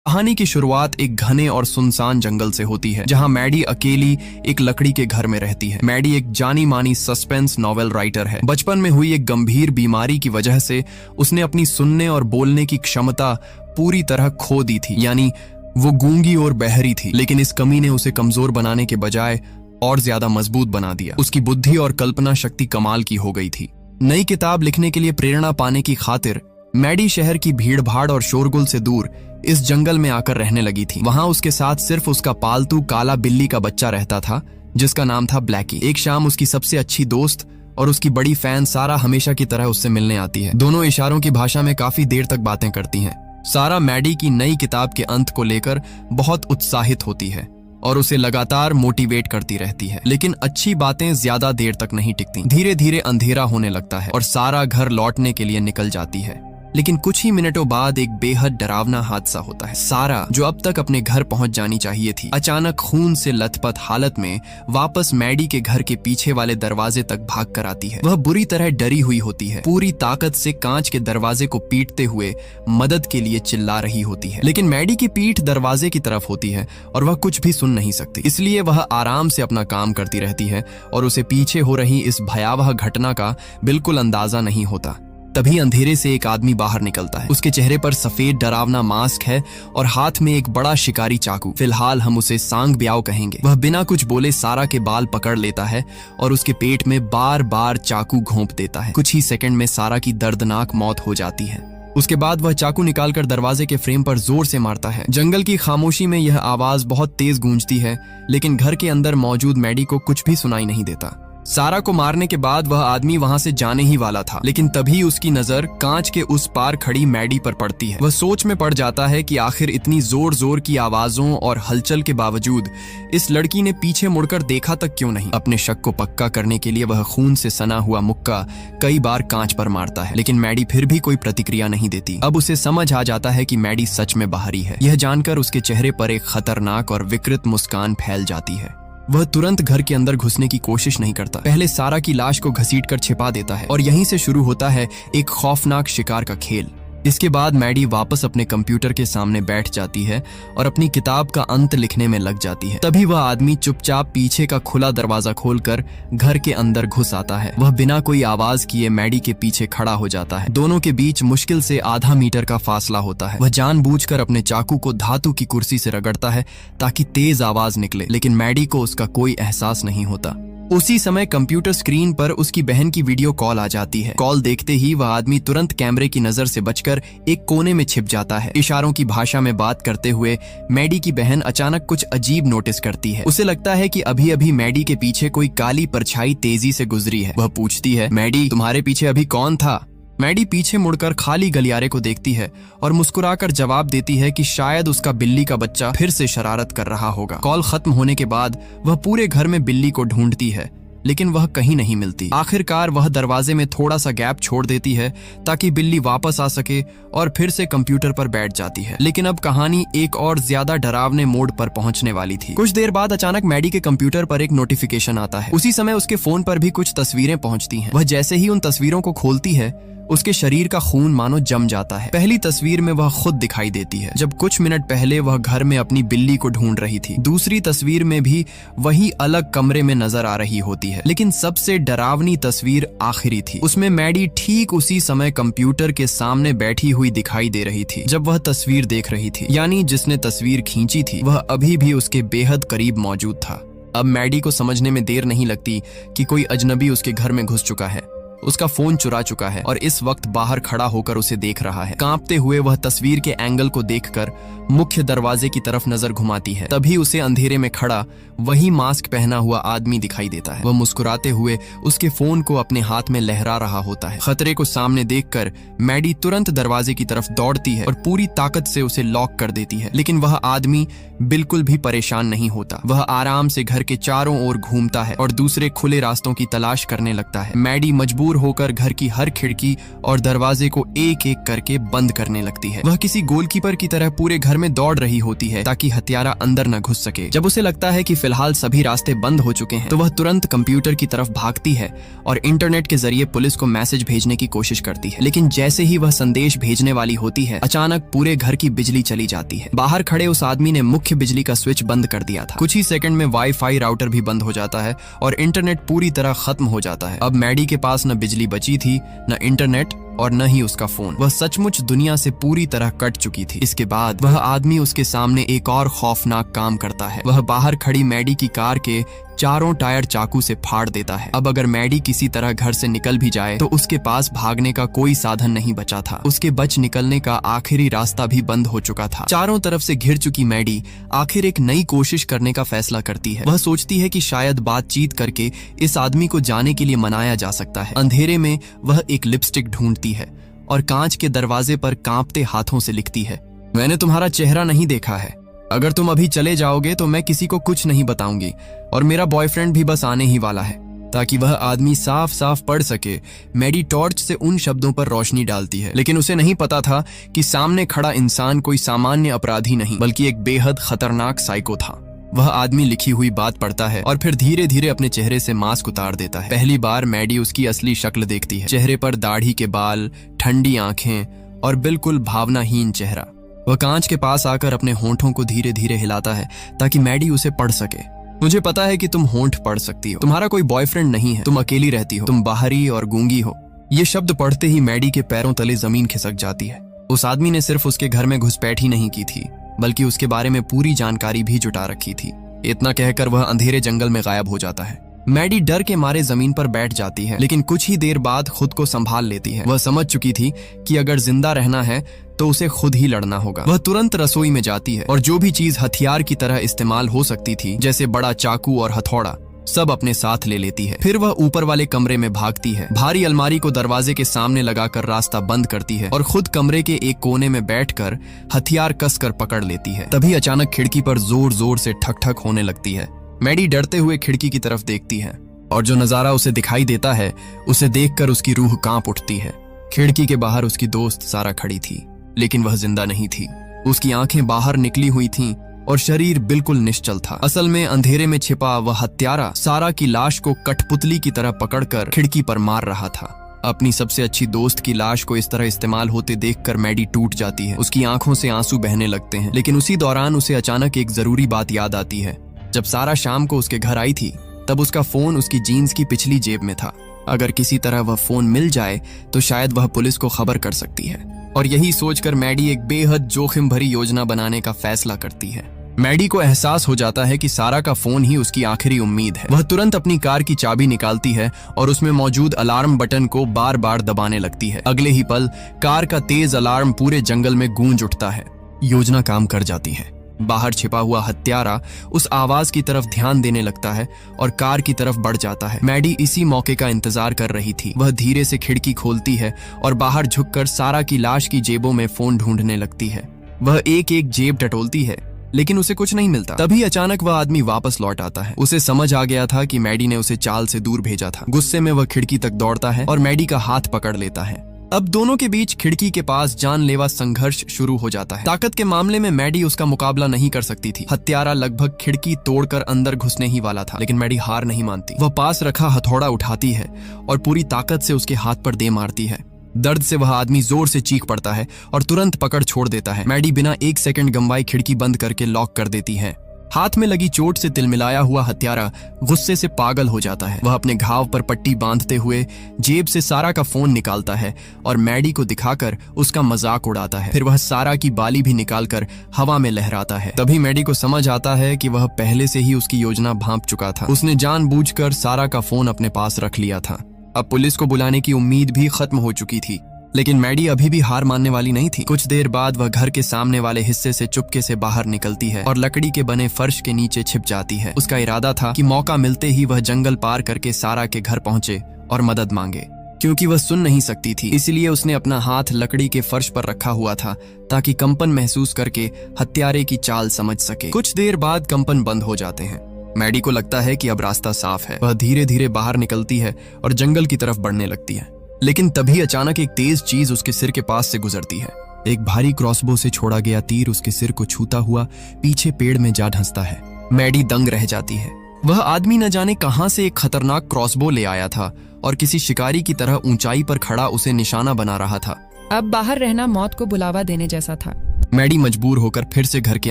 कहानी की शुरुआत एक घने और सुनसान जंगल से होती है, जहां मैडी अकेली एक लकड़ी के घर में रहती है। मैडी एक जानी मानी सस्पेंस नॉवेल राइटर है। बचपन में हुई एक गंभीर बीमारी की वजह से उसने अपनी सुनने और बोलने की क्षमता पूरी तरह खो दी थी, यानी वो गूंगी और बहरी थी। लेकिन इस कमी ने उसे कमजोर बनाने के बजाय और ज्यादा मजबूत बना दिया। उसकी बुद्धि और कल्पना शक्ति कमाल की हो गई थी। नई किताब लिखने के लिए प्रेरणा पाने की खातिर मैडी शहर की भीड़-भाड़ और शोरगुल से दूर इस जंगल में आकर रहने लगी थी। वहां उसके साथ सिर्फ उसका पालतू काला बिल्ली का बच्चा रहता था, जिसका नाम था ब्लैकी। एक शाम उसकी सबसे अच्छी दोस्त और उसकी बड़ी फैन सारा हमेशा की तरह उससे मिलने आती है। दोनों इशारों की भाषा में काफी देर तक बातें करती हैं। सारा मैडी की नई किताब के अंत को लेकर बहुत उत्साहित होती है और उसे लगातार मोटिवेट करती रहती है। लेकिन अच्छी बातें ज्यादा देर तक नहीं टिकती। धीरे धीरे अंधेरा होने लगता है और सारा घर लौटने के लिए निकल जाती है। लेकिन कुछ ही मिनटों बाद एक बेहद डरावना हादसा होता है। सारा, जो अब तक अपने घर पहुंच जानी चाहिए थी, अचानक खून से लथपथ हालत में वापस मैडी के घर के पीछे वाले दरवाजे तक भाग कर आती है। वह बुरी तरह डरी हुई होती है, पूरी ताकत से कांच के दरवाजे को पीटते हुए मदद के लिए चिल्ला रही होती है। लेकिन मैडी की पीठ दरवाजे की तरफ होती है और वह कुछ भी सुन नहीं सकती। इसलिए वह आराम से अपना काम करती रहती है और उसे पीछे हो रही इस भयावह घटना का बिल्कुल अंदाजा नहीं होता। तभी अंधेरे से एक आदमी बाहर निकलता है। उसके चेहरे पर सफेद डरावना मास्क है और हाथ में एक बड़ा शिकारी चाकू। फिलहाल हम उसे सांग ब्याओ कहेंगे। वह बिना कुछ बोले सारा के बाल पकड़ लेता है और उसके पेट में बार बार चाकू घोंप देता है। कुछ ही सेकंड में सारा की दर्दनाक मौत हो जाती है। उसके बाद वह चाकू निकालकर दरवाजे के फ्रेम पर जोर से मारता है। जंगल की खामोशी में यह आवाज बहुत तेज गूंजती है, लेकिन घर के अंदर मौजूद मैडी को कुछ भी सुनाई नहीं देता। सारा को मारने के बाद वह आदमी वहां से जाने ही वाला था, लेकिन तभी उसकी नजर कांच के उस पार खड़ी मैडी पर पड़ती है। वह सोच में पड़ जाता है कि आखिर इतनी जोर जोर की आवाजों और हलचल के बावजूद इस लड़की ने पीछे मुड़कर देखा तक क्यों नहीं। अपने शक को पक्का करने के लिए वह खून से सना हुआ मुक्का कई बार कांच पर मारता है, लेकिन मैडी फिर भी कोई प्रतिक्रिया नहीं देती। अब उसे समझ आ जाता है कि मैडी सच में बाहरी है। यह जानकर उसके चेहरे पर एक खतरनाक और विकृत मुस्कान फैल जाती है। वह तुरंत घर के अंदर घुसने की कोशिश नहीं करता। पहले सारा की लाश को घसीटकर छिपा देता है और यहीं से शुरू होता है एक खौफनाक शिकार का खेल। इसके बाद मैडी वापस अपने कंप्यूटर के सामने बैठ जाती है और अपनी किताब का अंत लिखने में लग जाती है। तभी वह आदमी चुपचाप पीछे का खुला दरवाजा खोलकर घर के अंदर घुस आता है। वह बिना कोई आवाज किए मैडी के पीछे खड़ा हो जाता है। दोनों के बीच मुश्किल से आधा मीटर का फासला होता है। वह जानबूझकर अपने चाकू को धातु की कुर्सी से रगड़ता है ताकि तेज आवाज निकले, लेकिन मैडी को उसका कोई एहसास नहीं होता। उसी समय कंप्यूटर स्क्रीन पर उसकी बहन की वीडियो कॉल आ जाती है। कॉल देखते ही वह आदमी तुरंत कैमरे की नजर से बचकर एक कोने में छिप जाता है। इशारों की भाषा में बात करते हुए मैडी की बहन अचानक कुछ अजीब नोटिस करती है। उसे लगता है कि अभी अभी मैडी के पीछे कोई काली परछाई तेजी से गुजरी है। वह पूछती है, मैडी, तुम्हारे पीछे अभी कौन था? मैडी पीछे मुड़कर खाली गलियारे को देखती है और मुस्कुराकर जवाब देती है कि शायद उसका बिल्ली का बच्चा फिर से शरारत कर रहा होगा। कॉल खत्म होने के बाद वह पूरे घर में बिल्ली को ढूंढती है, लेकिन वह कहीं नहीं मिलती। आखिरकार वह दरवाजे में थोड़ा सा गैप छोड़ देती है ताकि बिल्ली वापस आ सके और फिर से कंप्यूटर पर बैठ जाती है। लेकिन अब कहानी एक और ज्यादा डरावने मोड़ पर पहुंचने वाली थी। कुछ देर बाद अचानक मैडी के कंप्यूटर पर एक नोटिफिकेशन आता है। उसी समय उसके फोन पर भी कुछ तस्वीरें पहुंचती हैं। वह जैसे ही उन तस्वीरों को खोलती है, उसके शरीर का खून मानो जम जाता है। पहली तस्वीर में वह खुद दिखाई देती है, जब कुछ मिनट पहले वह घर में अपनी बिल्ली को ढूंढ रही थी। दूसरी तस्वीर में भी वही अलग कमरे में नजर आ रही होती है, लेकिन सबसे डरावनी तस्वीर आखिरी थी। उसमें मैडी ठीक उसी समय कंप्यूटर के सामने बैठी हुई दिखाई दे रही थी जब वह तस्वीर देख रही थी, यानी जिसने तस्वीर खींची थी वह अभी भी उसके बेहद करीब मौजूद था। अब मैडी को समझने में देर नहीं लगती कि कोई अजनबी उसके घर में घुस चुका है, उसका फोन चुरा चुका है और इस वक्त बाहर खड़ा होकर उसे देख रहा है। कांपते हुए वह तस्वीर के एंगल को देखकर मुख्य दरवाजे की तरफ नजर घुमाती है। तभी उसे अंधेरे में खड़ा वही मास्क पहना हुआ आदमी दिखाई देता है। वह मुस्कुराते हुए उसके फोन को अपने हाथ में लहरा रहा होता है। खतरे को सामने देखकर मैडी तुरंत दरवाजे की तरफ दौड़ती है और पूरी ताकत से उसे लॉक कर देती है। लेकिन वह आदमी बिल्कुल भी परेशान नहीं होता। वह आराम से घर के चारों ओर घूमता है और दूसरे खुले रास्तों की तलाश करने लगता है। मैडी मजबूर मजबूर होकर घर की हर खिड़की और दरवाजे को एक एक करके बंद करने लगती है। वह किसी गोलकीपर की तरह पूरे घर में दौड़ रही होती है ताकि हत्यारा अंदर न घुस सके। जब उसे लगता है कि फिलहाल सभी रास्ते बंद हो चुके हैं तो वह तुरंत कंप्यूटर की तरफ भागती है और इंटरनेट के जरिए पुलिस को मैसेज भेजने की कोशिश करती है। लेकिन जैसे ही वह संदेश भेजने वाली होती है, अचानक पूरे घर की बिजली चली जाती है। बाहर खड़े उस आदमी ने मुख्य बिजली का स्विच बंद कर दिया था। कुछ ही सेकंड में वाईफाई राउटर भी बंद हो जाता है और इंटरनेट पूरी तरह खत्म हो जाता है। अब मैडी के पास न बिजली बची थी, न इंटरनेट और न ही उसका फोन। वह सचमुच दुनिया से पूरी तरह कट चुकी थी। इसके बाद वह आदमी उसके सामने एक और खौफनाक काम करता है। वह बाहर खड़ी मैडी की कार के चारों टायर चाकू से फाड़ देता है। अब अगर मैडी किसी तरह घर से निकल भी जाए तो उसके पास भागने का कोई साधन नहीं बचा था। उसके बच निकलने का आखिरी रास्ता भी बंद हो चुका था। चारों तरफ से घिर चुकी मैडी आखिर एक नई कोशिश करने का फैसला करती है। वह सोचती है कि शायद बातचीत करके इस आदमी को जाने के लिए मनाया जा सकता है। अंधेरे में वह एक लिपस्टिक ढूंढती है और कांच के दरवाजे पर कांपते हाथों से लिखती है, मैंने तुम्हारा चेहरा नहीं देखा है। अगर तुम अभी चले जाओगे तो मैं किसी को कुछ नहीं बताऊंगी और मेरा बॉयफ्रेंड भी बस आने ही वाला है। ताकि वह आदमी साफ साफ पढ़ सके, मैडी टॉर्च से उन शब्दों पर रोशनी डालती है। लेकिन उसे नहीं पता था कि सामने खड़ा इंसान कोई सामान्य अपराधी नहीं बल्कि एक बेहद खतरनाक साइको था। वह आदमी लिखी हुई बात पढ़ता है और फिर धीरे धीरे अपने चेहरे से मास्क उतार देता है। पहली बार मैडी उसकी असली शक्ल देखती है। चेहरे पर दाढ़ी के बाल, ठंडी आंखें और बिल्कुल भावनाहीन चेहरा। वह कांच के पास आकर अपने होंठों को धीरे धीरे हिलाता है ताकि मैडी उसे पढ़ सके। मुझे पता है कि तुम होंठ पढ़ सकती हो। तुम्हारा कोई बॉयफ्रेंड नहीं है। तुम अकेली रहती हो। तुम बाहरी और गूंगी हो। ये शब्द पढ़ते ही मैडी के पैरों तले जमीन खिसक जाती है। उस आदमी ने सिर्फ उसके घर में घुसपैठ ही नहीं की थी बल्कि उसके बारे में पूरी जानकारी भी जुटा रखी थी। इतना कहकर वह अंधेरे जंगल में गायब हो जाता है। मैडी डर के मारे जमीन पर बैठ जाती है, लेकिन कुछ ही देर बाद खुद को संभाल लेती है। वह समझ चुकी थी कि अगर जिंदा रहना है तो उसे खुद ही लड़ना होगा। वह तुरंत रसोई में जाती है और जो भी चीज हथियार की तरह इस्तेमाल हो सकती थी, जैसे बड़ा चाकू और हथौड़ा, सब अपने साथ ले लेती है। फिर वह ऊपर वाले कमरे में भागती है, भारी अलमारी को दरवाजे के सामने लगाकर रास्ता बंद करती है और खुद कमरे के एक कोने में बैठकर हथियार कसकर पकड़ लेती है। तभी अचानक खिड़की पर जोर जोर से ठक ठक होने लगती है। मैडी डरते हुए खिड़की की तरफ देखती है और जो नजारा उसे दिखाई देता है उसे देखकर उसकी रूह कांप उठती है। खिड़की के बाहर उसकी दोस्त सारा खड़ी थी, लेकिन वह जिंदा नहीं थी। उसकी आंखें बाहर निकली हुई थीं और शरीर बिल्कुल निश्चल था। असल में अंधेरे में छिपा वह हत्यारा सारा की लाश को कठपुतली की तरह पकड़कर खिड़की पर मार रहा था। अपनी सबसे अच्छी दोस्त की लाश को इस तरह इस्तेमाल होते देखकर मैडी टूट जाती है। उसकी आंखों से आंसू बहने लगते हैं। लेकिन उसी दौरान उसे अचानक एक जरूरी बात याद आती है। जब सारा शाम को उसके घर आई थी तब उसका फोन उसकी जीन्स की पिछली जेब में था। अगर किसी तरह वह फोन मिल जाए तो शायद वह पुलिस को खबर कर सकती है। और यही सोचकर मैडी एक बेहद जोखिम भरी योजना बनाने का फैसला करती है। मैडी को एहसास हो जाता है कि सारा का फोन ही उसकी आखिरी उम्मीद है। वह तुरंत अपनी कार की चाबी निकालती है और उसमें मौजूद अलार्म बटन को बार बार दबाने लगती है। अगले ही पल कार का तेज अलार्म पूरे जंगल में गूंज उठता है। योजना काम कर जाती है। बाहर छिपा हुआ हत्यारा उस आवाज की तरफ ध्यान देने लगता है और कार की तरफ बढ़ जाता है। मैडी इसी मौके का इंतजार कर रही थी। वह धीरे से खिड़की खोलती है और बाहर झुककर सारा की लाश की जेबों में फोन ढूंढने लगती है। वह एक एक जेब टटोलती है, लेकिन उसे कुछ नहीं मिलता। तभी अचानक वह आदमी वापस लौट आता है। उसे समझ आ गया था कि मैडी ने उसे चाल से दूर भेजा था। गुस्से में वह खिड़की तक दौड़ता है और मैडी का हाथ पकड़ लेता है। अब दोनों के बीच खिड़की के पास जानलेवा संघर्ष शुरू हो जाता है। ताकत के मामले में मैडी उसका मुकाबला नहीं कर सकती थी। हत्यारा लगभग खिड़की तोड़कर अंदर घुसने ही वाला था, लेकिन मैडी हार नहीं मानती। वह पास रखा हथौड़ा उठाती है और पूरी ताकत से उसके हाथ पर दे मारती है। दर्द से वह आदमी जोर से चीख पड़ता है और तुरंत पकड़ छोड़ देता है। मैडी बिना एक सेकंड गंवाए खिड़की बंद करके लॉक कर देती है। हाथ में लगी चोट से तिलमिलाया हुआ हत्यारा गुस्से से पागल हो जाता है। वह अपने घाव पर पट्टी बांधते हुए जेब से सारा का फोन निकालता है और मैडी को दिखाकर उसका मजाक उड़ाता है। फिर वह सारा की बाली भी निकालकर हवा में लहराता है। तभी मैडी को समझ आता है कि वह पहले से ही उसकी योजना भांप चुका था। उसने जानबूझकर सारा का फोन अपने पास रख लिया था। अब पुलिस को बुलाने की उम्मीद भी खत्म हो चुकी थी, लेकिन मैडी अभी भी हार मानने वाली नहीं थी। कुछ देर बाद वह घर के सामने वाले हिस्से से चुपके से बाहर निकलती है और लकड़ी के बने फर्श के नीचे छिप जाती है। उसका इरादा था कि मौका मिलते ही वह जंगल पार करके सारा के घर पहुंचे और मदद मांगे। क्योंकि वह सुन नहीं सकती थी, इसलिए उसने अपना हाथ लकड़ी के फर्श पर रखा हुआ था ताकि कंपन महसूस करके हत्यारे की चाल समझ सके। कुछ देर बाद कंपन बंद हो जाते हैं मैडी को लगता है कि अब रास्ता साफ है। वह धीरे धीरे बाहर निकलती है और जंगल की तरफ बढ़ने लगती है, लेकिन तभी अचानक एक तेज चीज उसके सिर के पास से गुजरती है। एक भारी क्रॉसबो से छोड़ा गया तीर उसके सिर को छूता हुआ पीछे पेड़ में जा धंसता है। मैडी दंग रह जाती है। वह आदमी न जाने कहां से एक खतरनाक क्रॉसबो ले आया था और किसी शिकारी की तरह ऊंचाई पर खड़ा उसे निशाना बना रहा था। अब बाहर रहना मौत को बुलावा देने जैसा था। मैडी मजबूर होकर फिर से घर के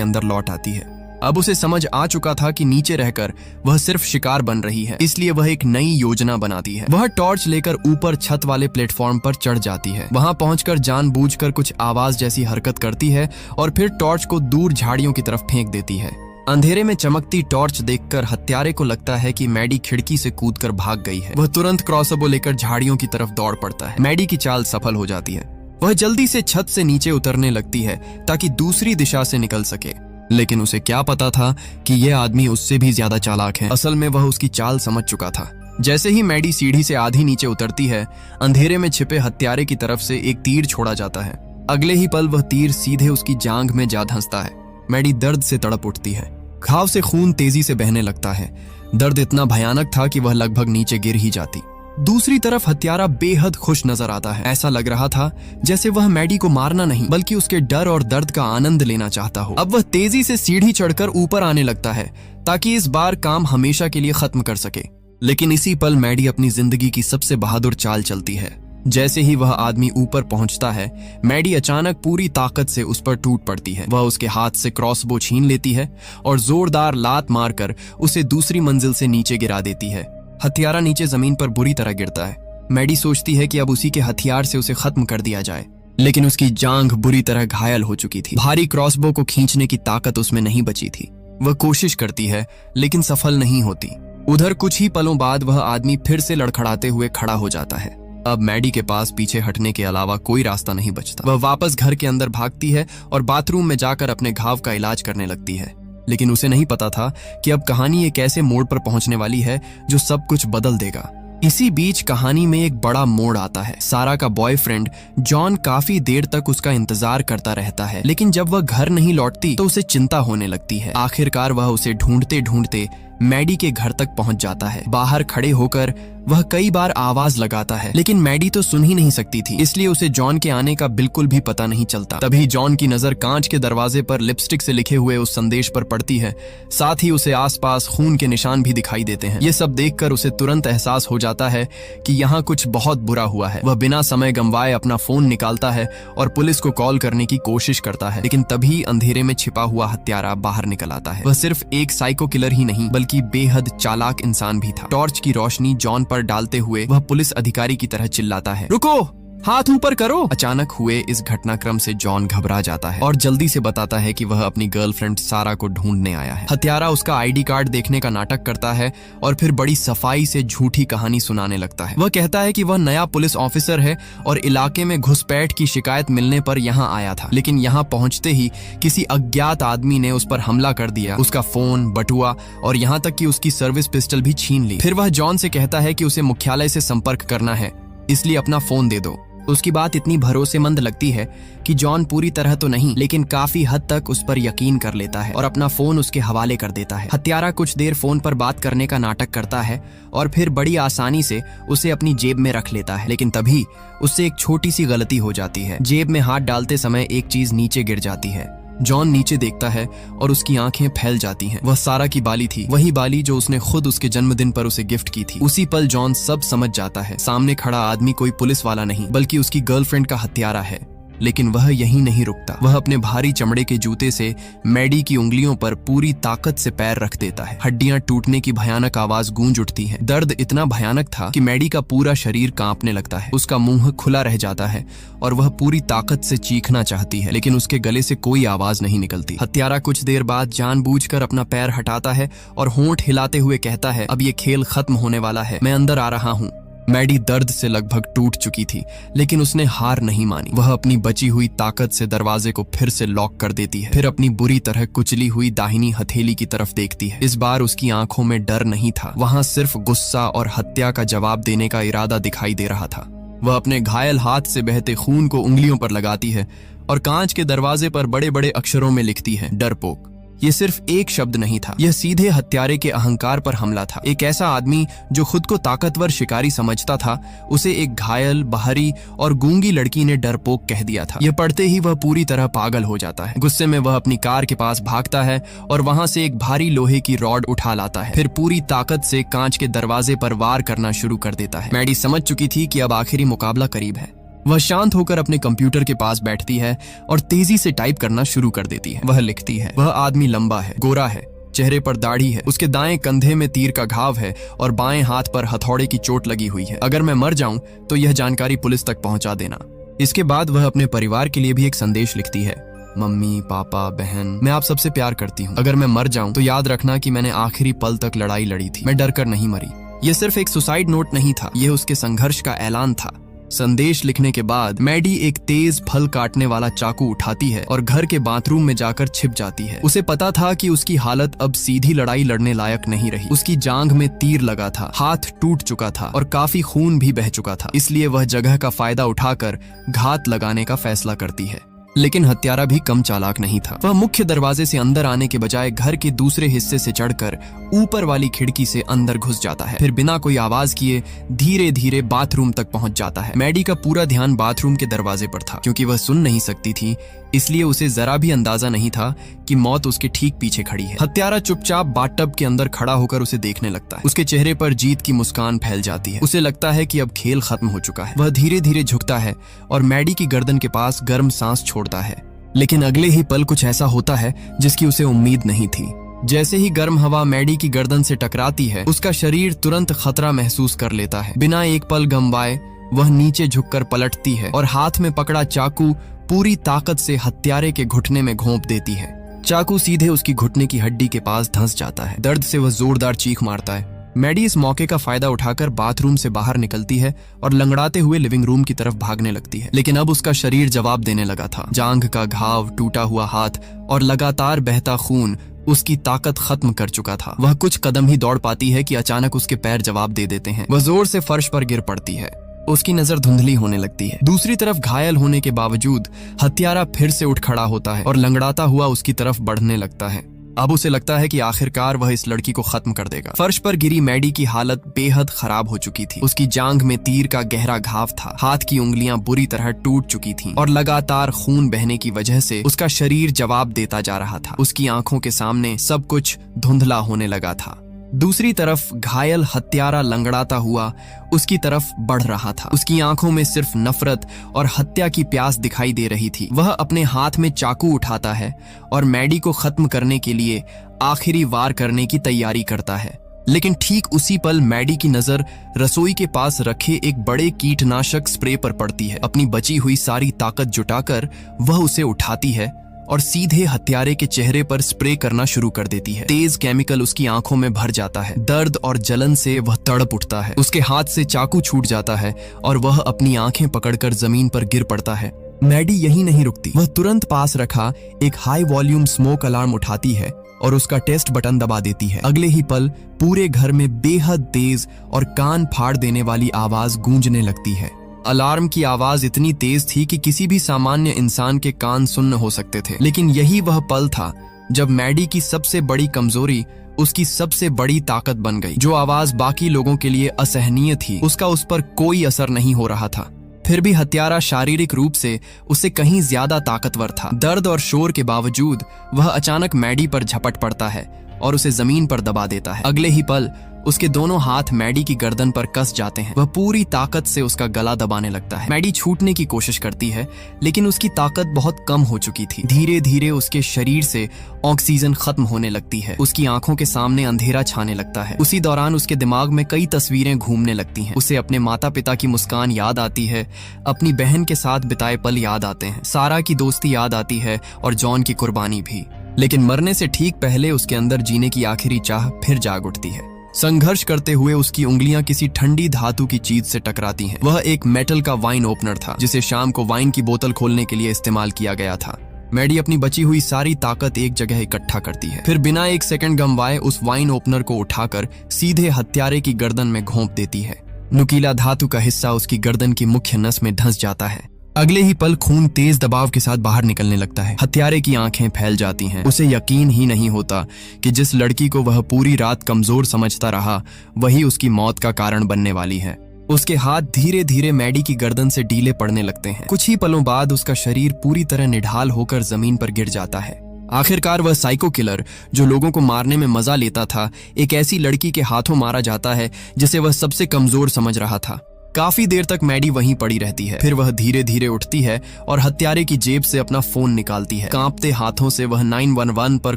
अंदर लौट आती है। अब उसे समझ आ चुका था कि नीचे रहकर वह सिर्फ शिकार बन रही है, इसलिए वह एक नई योजना बनाती है। वह टॉर्च लेकर ऊपर छत वाले प्लेटफॉर्म पर चढ़ जाती है। वहां पहुंचकर जानबूझकर कुछ आवाज जैसी हरकत करती है और फिर टॉर्च को दूर झाड़ियों की तरफ फेंक देती है। अंधेरे में चमकती टॉर्च देखकर हत्यारे को लगता है कि मैडी खिड़की से कूदकर भाग गई है। वह तुरंत क्रॉसबो लेकर झाड़ियों की तरफ दौड़ पड़ता है। मैडी की चाल सफल हो जाती है। वह जल्दी से छत से नीचे उतरने लगती है ताकि दूसरी दिशा से निकल सके, लेकिन उसे क्या पता था कि यह आदमी उससे भी ज्यादा चालाक है। असल में वह उसकी चाल समझ चुका था। जैसे ही मैडी सीढ़ी से आधी नीचे उतरती है, अंधेरे में छिपे हत्यारे की तरफ से एक तीर छोड़ा जाता है। अगले ही पल वह तीर सीधे उसकी जांघ में जा धंसता है। मैडी दर्द से तड़प उठती है। घाव से खून तेजी से बहने लगता है। दर्द इतना भयानक था कि वह लगभग नीचे गिर ही जाती। दूसरी तरफ हत्यारा बेहद खुश नजर आता है। ऐसा लग रहा था जैसे वह मैडी को मारना नहीं बल्कि उसके डर और दर्द का आनंद लेना चाहता हो। अब वह तेजी से सीढ़ी चढ़कर ऊपर आने लगता है ताकि इस बार काम हमेशा के लिए खत्म कर सके। लेकिन इसी पल मैडी अपनी जिंदगी की सबसे बहादुर चाल चलती है। जैसे ही वह आदमी ऊपर पहुंचता है, मैडी अचानक पूरी ताकत से उस पर टूट पड़ती है। वह उसके हाथ से क्रॉसबो छीन लेती है और जोरदार लात मारकर उसे दूसरी मंजिल से नीचे गिरा देती है। हथियारा नीचे जमीन पर बुरी तरह गिरता है। मैडी सोचती है कि अब उसी के हथियार से उसे खत्म कर दिया जाए, लेकिन उसकी जांघ बुरी तरह घायल हो चुकी थी। भारी क्रॉसबो को खींचने की ताकत उसमें नहीं बची थी। वह कोशिश करती है लेकिन सफल नहीं होती। उधर कुछ ही पलों बाद वह आदमी फिर से लड़खड़ाते हुए खड़ा हो जाता है। अब मैडी के पास पीछे हटने के अलावा कोई रास्ता नहीं बचता। वह वापस घर के अंदर भागती है और बाथरूम में जाकर अपने घाव का इलाज करने लगती है। लेकिन उसे नहीं पता था कि अब कहानी एक ऐसे मोड़ पर पहुंचने वाली है जो सब कुछ बदल देगा। इसी बीच कहानी में एक बड़ा मोड़ आता है। सारा का बॉयफ्रेंड जॉन काफी देर तक उसका इंतजार करता रहता है, लेकिन जब वह घर नहीं लौटती तो उसे चिंता होने लगती है। आखिरकार वह उसे ढूंढते ढूंढते मैडी के घर तक पहुंच जाता है। बाहर खड़े होकर वह कई बार आवाज लगाता है, लेकिन मैडी तो सुन ही नहीं सकती थी, इसलिए उसे जॉन के आने का बिल्कुल भी पता नहीं चलता। तभी जॉन की नजर कांच के दरवाजे पर लिपस्टिक से लिखे हुए उस संदेश पर पड़ती है। साथ ही उसे आसपास खून के निशान भी दिखाई देते हैं। ये सब देखकर उसे तुरंत एहसास हो जाता है कि यहाँ कुछ बहुत बुरा हुआ है। वह बिना समय गंवाए अपना फोन निकालता है और पुलिस को कॉल करने की कोशिश करता है, लेकिन तभी अंधेरे में छिपा हुआ हत्यारा बाहर निकल आता है। वह सिर्फ एक साइको किलर ही नहीं बल्कि बेहद चालाक इंसान भी था। टॉर्च की रोशनी जॉन पर डालते हुए वह पुलिस अधिकारी की तरह चिल्लाता है, रुको, हाथ ऊपर करो। अचानक हुए इस घटनाक्रम से जॉन घबरा जाता है और जल्दी से बताता है कि वह अपनी गर्लफ्रेंड सारा को ढूंढने आया है। हत्यारा उसका आईडी कार्ड देखने का नाटक करता है और फिर बड़ी सफाई से झूठी कहानी सुनाने लगता है। वह कहता है कि वह नया पुलिस ऑफिसर है और इलाके में घुसपैठ की शिकायत मिलने पर यहाँ आया था, लेकिन यहाँ पहुंचते ही किसी अज्ञात आदमी ने उस पर हमला कर दिया, उसका फोन, बटुआ और यहाँ तक कि उसकी सर्विस पिस्टल भी छीन ली। फिर वह जॉन से कहता है कि उसे मुख्यालय से संपर्क करना है, इसलिए अपना फोन दे दो। उसकी बात इतनी भरोसेमंद लगती है कि जॉन पूरी तरह तो नहीं लेकिन काफी हद तक उस पर यकीन कर लेता है और अपना फोन उसके हवाले कर देता है। हत्यारा कुछ देर फोन पर बात करने का नाटक करता है और फिर बड़ी आसानी से उसे अपनी जेब में रख लेता है, लेकिन तभी उससे एक छोटी सी गलती हो जाती है। जेब में हाथ डालते समय एक चीज नीचे गिर जाती है। जॉन नीचे देखता है और उसकी आंखें फैल जाती हैं। वह सारा की बाली थी, वही बाली जो उसने खुद उसके जन्मदिन पर उसे गिफ्ट की थी। उसी पल जॉन सब समझ जाता है। सामने खड़ा आदमी कोई पुलिस वाला नहीं बल्कि उसकी गर्लफ्रेंड का हत्यारा है। लेकिन वह यहीं नहीं रुकता। वह अपने भारी चमड़े के जूते से मैडी की उंगलियों पर पूरी ताकत से पैर रख देता है। हड्डियां टूटने की भयानक आवाज गूंज उठती है। दर्द इतना भयानक था कि मैडी का पूरा शरीर कांपने लगता है। उसका मुंह खुला रह जाता है और वह पूरी ताकत से चीखना चाहती है, लेकिन उसके गले से कोई आवाज नहीं निकलती। हत्यारा कुछ देर बाद जानबूझकर अपना पैर हटाता है और होंठ हिलाते हुए कहता है, अब ये खेल खत्म होने वाला है, मैं अंदर आ रहा हूँ। मैडी दर्द से लगभग टूट चुकी थी, लेकिन उसने हार नहीं मानी। वह अपनी बची हुई ताकत से दरवाजे को फिर से लॉक कर देती है। फिर अपनी बुरी तरह कुचली हुई दाहिनी हथेली की तरफ देखती है। इस बार उसकी आंखों में डर नहीं था, वहां सिर्फ गुस्सा और हत्या का जवाब देने का इरादा दिखाई दे रहा था। वह अपने घायल हाथ से बहते खून को उंगलियों पर लगाती है और कांच के दरवाजे पर बड़े बड़े अक्षरों में लिखती है, डरपोक। ये सिर्फ एक शब्द नहीं था, यह सीधे हत्यारे के अहंकार पर हमला था। एक ऐसा आदमी जो खुद को ताकतवर शिकारी समझता था, उसे एक घायल, बाहरी और गूंगी लड़की ने डरपोक कह दिया था। यह पढ़ते ही वह पूरी तरह पागल हो जाता है। गुस्से में वह अपनी कार के पास भागता है और वहां से एक भारी लोहे की रॉड उठा लाता है। फिर पूरी ताकत से कांच के दरवाजे पर वार करना शुरू कर देता है। मैडी समझ चुकी थी कि अब आखिरी मुकाबला करीब है। वह शांत होकर अपने कंप्यूटर के पास बैठती है और तेजी से टाइप करना शुरू कर देती है। वह लिखती है, वह आदमी लंबा है, गोरा है, चेहरे पर दाढ़ी है, उसके दाएं कंधे में तीर का घाव है और बाएं हाथ पर हथौड़े की चोट लगी हुई है। अगर मैं मर जाऊं तो यह जानकारी पुलिस तक पहुंचा देना। इसके बाद वह अपने परिवार के लिए भी एक संदेश लिखती है, मम्मी, पापा, बहन, मैं आप सबसे प्यार करती हूँ। अगर मैं मर जाऊं तो याद रखना कि मैंने आखिरी पल तक लड़ाई लड़ी थी, मैं डर कर नहीं मरी। यह सिर्फ एक सुसाइड नोट नहीं था, यह उसके संघर्ष का ऐलान था। संदेश लिखने के बाद मैडी एक तेज फल काटने वाला चाकू उठाती है और घर के बाथरूम में जाकर छिप जाती है। उसे पता था कि उसकी हालत अब सीधी लड़ाई लड़ने लायक नहीं रही। उसकी जांघ में तीर लगा था, हाथ टूट चुका था और काफी खून भी बह चुका था। इसलिए वह जगह का फायदा उठाकर घात लगाने का फैसला करती है। लेकिन हत्यारा भी कम चालाक नहीं था। वह मुख्य दरवाजे से अंदर आने के बजाय घर के दूसरे हिस्से से चढ़कर ऊपर वाली खिड़की से अंदर घुस जाता है। फिर बिना कोई आवाज किए धीरे धीरे बाथरूम तक पहुंच जाता है। मैडी का पूरा ध्यान बाथरूम के दरवाजे पर था। क्योंकि वह सुन नहीं सकती थी, इसलिए उसे जरा भी अंदाजा नहीं था कि मौत उसके ठीक पीछे खड़ी है। हत्यारा चुपचाप बाथटब के अंदर खड़ा होकर उसे देखने लगता है। उसके चेहरे पर जीत की मुस्कान फैल जाती है। उसे लगता है कि अब खेल खत्म हो चुका है। वह धीरे धीरे झुकता है और मैडी की गर्दन के पास गर्म सांस छोड़ता है। लेकिन अगले ही पल कुछ ऐसा होता है जिसकी उसे उम्मीद नहीं थी। जैसे ही गर्म हवा मैडी की गर्दन से टकराती है, उसका शरीर तुरंत खतरा महसूस कर लेता है। बिना एक पल गंवाए वह नीचे झुककर पलटती है और हाथ में पकड़ा चाकू पूरी ताकत से हत्यारे के घुटने में घोंप देती है। चाकू सीधे उसकी घुटने की हड्डी के पास धंस जाता है। दर्द से वह जोरदार चीख मारता है। मैडी इस मौके का फायदा उठाकर बाथरूम से बाहर निकलती है और लंगड़ाते हुए लिविंग रूम की तरफ भागने लगती है। लेकिन अब उसका शरीर जवाब देने लगा था। जांघ का घाव, टूटा हुआ हाथ और लगातार बहता खून उसकी ताकत खत्म कर चुका था। वह कुछ कदम ही दौड़ पाती है कि अचानक उसके पैर जवाब दे देते हैं। वह जोर से फर्श पर गिर पड़ती है। उसकी नजर धुंधली होने लगती है। दूसरी तरफ घायल होने के बावजूद हत्यारा फिर से उठ खड़ा होता है और लंगड़ाता हुआ उसकी तरफ बढ़ने लगता है। अब उसे लगता है कि आखिरकार वह इस लड़की को खत्म कर देगा। फर्श पर गिरी मैडी की हालत बेहद खराब हो चुकी थी। उसकी जांघ में तीर का गहरा घाव था, हाथ की उंगलियां बुरी तरह टूट चुकी थीं और लगातार खून बहने की वजह से उसका शरीर जवाब देता जा रहा था। उसकी आंखों के सामने सब कुछ धुंधला होने लगा था। दूसरी तरफ घायल हत्यारा लंगड़ाता हुआ उसकी तरफ बढ़ रहा था। उसकी आंखों में सिर्फ नफरत और हत्या की प्यास दिखाई दे रही थी। वह अपने हाथ में चाकू उठाता है और मैडी को खत्म करने के लिए आखिरी वार करने की तैयारी करता है। लेकिन ठीक उसी पल मैडी की नजर रसोई के पास रखे एक बड़े कीटनाशक स्प्रे पर पड़ती है। अपनी बची हुई सारी ताकत जुटाकर वह उसे उठाती है और सीधे हत्यारे के चेहरे पर स्प्रे करना शुरू कर देती है। तेज केमिकल उसकी आंखों में भर जाता है। दर्द और जलन से वह तड़प उठता है। उसके हाथ से चाकू छूट जाता है और वह अपनी आंखें पकड़कर जमीन पर गिर पड़ता है। मैडी यहीं नहीं रुकती। वह तुरंत पास रखा एक हाई वॉल्यूम स्मोक अलार्म उठाती है और उसका टेस्ट बटन दबा देती है। अगले ही पल पूरे घर में बेहद तेज और कान फाड़ देने वाली आवाज गूंजने लगती है। अलार्म की आवाज इतनी तेज थी कि किसी भी सामान्य इंसान के कान सुन्न हो सकते थे। लेकिन यही वह पल था जब मैडी की सबसे बड़ी कमजोरी उसकी सबसे बड़ी ताकत बन गई। जो आवाज बाकी लोगों के लिए असहनीय थी, उसका उस पर कोई असर नहीं हो रहा था। फिर भी हत्यारा शारीरिक रूप से उससे कहीं ज्यादा ताकतवर था। दर्द और शोर के बावजूद वह अचानक मैडी पर झपट पड़ता है और उसे जमीन पर दबा देता है। अगले ही पल उसके दोनों हाथ मैडी की गर्दन पर कस जाते हैं। वह पूरी ताकत से उसका गला दबाने लगता है। मैडी छूटने की कोशिश करती है, लेकिन उसकी ताकत बहुत कम हो चुकी थी। धीरे धीरे उसके शरीर से ऑक्सीजन खत्म होने लगती है। उसकी आंखों के सामने अंधेरा छाने लगता है। उसी दौरान उसके दिमाग में कई तस्वीरें घूमने लगती हैं। उसे अपने माता पिता की मुस्कान याद आती है, अपनी बहन के साथ बिताए पल याद आते हैं, सारा की दोस्ती याद आती है और जॉन की कुर्बानी भी। लेकिन मरने से ठीक पहले उसके अंदर जीने की आखिरी चाह फिर जाग उठती है। संघर्ष करते हुए उसकी उंगलियां किसी ठंडी धातु की चीज से टकराती हैं। वह एक मेटल का वाइन ओपनर था, जिसे शाम को वाइन की बोतल खोलने के लिए इस्तेमाल किया गया था। मैडी अपनी बची हुई सारी ताकत एक जगह इकट्ठा करती है। फिर बिना एक सेकंड गंवाए उस वाइन ओपनर को उठाकर सीधे हत्यारे की गर्दन में घोंप देती है। नुकीला धातु का हिस्सा उसकी गर्दन की मुख्य नस में धंस जाता है। अगले ही पल खून तेज दबाव के साथ बाहर निकलने लगता है। हत्यारे की आंखें फैल जाती हैं। उसे यकीन ही नहीं होता कि जिस लड़की को वह पूरी रात कमजोर समझता रहा वही उसकी मौत का कारण बनने वाली है। उसके हाथ धीरे धीरे मैडी की गर्दन से ढीले पड़ने लगते हैं। कुछ ही पलों बाद उसका शरीर पूरी तरह निढाल होकर जमीन पर गिर जाता है। आखिरकार वह साइको किलर जो लोगों को मारने में मजा लेता था, एक ऐसी लड़की के हाथों मारा जाता है जिसे वह सबसे कमजोर समझ रहा था। काफी देर तक मैडी वहीं पड़ी रहती है। फिर वह धीरे धीरे उठती है और हत्यारे की जेब से अपना फोन निकालती है। कांपते हाथों से वह 911 पर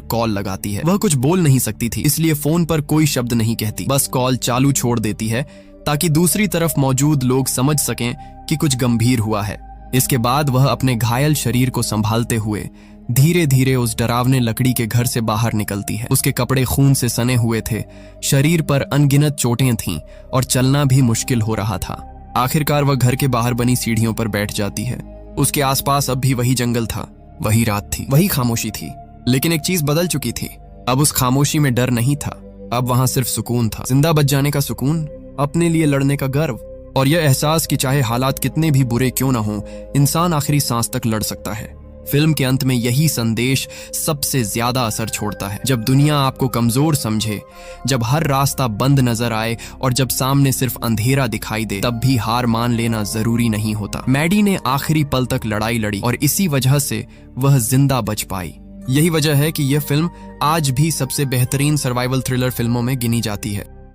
कॉल लगाती है। वह कुछ बोल नहीं सकती थी, इसलिए फोन पर कोई शब्द नहीं कहती, बस कॉल चालू छोड़ देती है ताकि दूसरी तरफ मौजूद लोग समझ सकें कि कुछ गंभीर हुआ है। इसके बाद वह अपने घायल शरीर को संभालते हुए धीरे धीरे उस डरावने लकड़ी के घर से बाहर निकलती है। उसके कपड़े खून से सने हुए थे, शरीर पर अनगिनत चोटें थीं और चलना भी मुश्किल हो रहा था। आखिरकार वह घर के बाहर बनी सीढ़ियों पर बैठ जाती है। उसके आसपास अब भी वही जंगल था, वही रात थी, वही खामोशी थी। लेकिन एक चीज बदल चुकी थी। अब उस खामोशी में डर नहीं था, अब वहां सिर्फ सुकून था। जिंदा बच जाने का सुकून, अपने लिए लड़ने का गर्व और यह एहसास कि चाहे हालात कितने भी बुरे क्यों ना हो, इंसान आखिरी सांस तक लड़ सकता है। फिल्म के अंत में यही संदेश सबसे ज्यादा असर छोड़ता है। जब दुनिया आपको कमजोर समझे, जब हर रास्ता बंद नजर आए और जब सामने सिर्फ अंधेरा दिखाई दे, तब भी हार मान लेना जरूरी नहीं होता। मैडी ने आखिरी पल तक लड़ाई लड़ी और इसी वजह से वह जिंदा बच पाई। यही वजह है कि यह फिल्म आज भी सबसे बेहतरीन सर्वाइवल थ्रिलर फिल्मों में गिनी जाती है।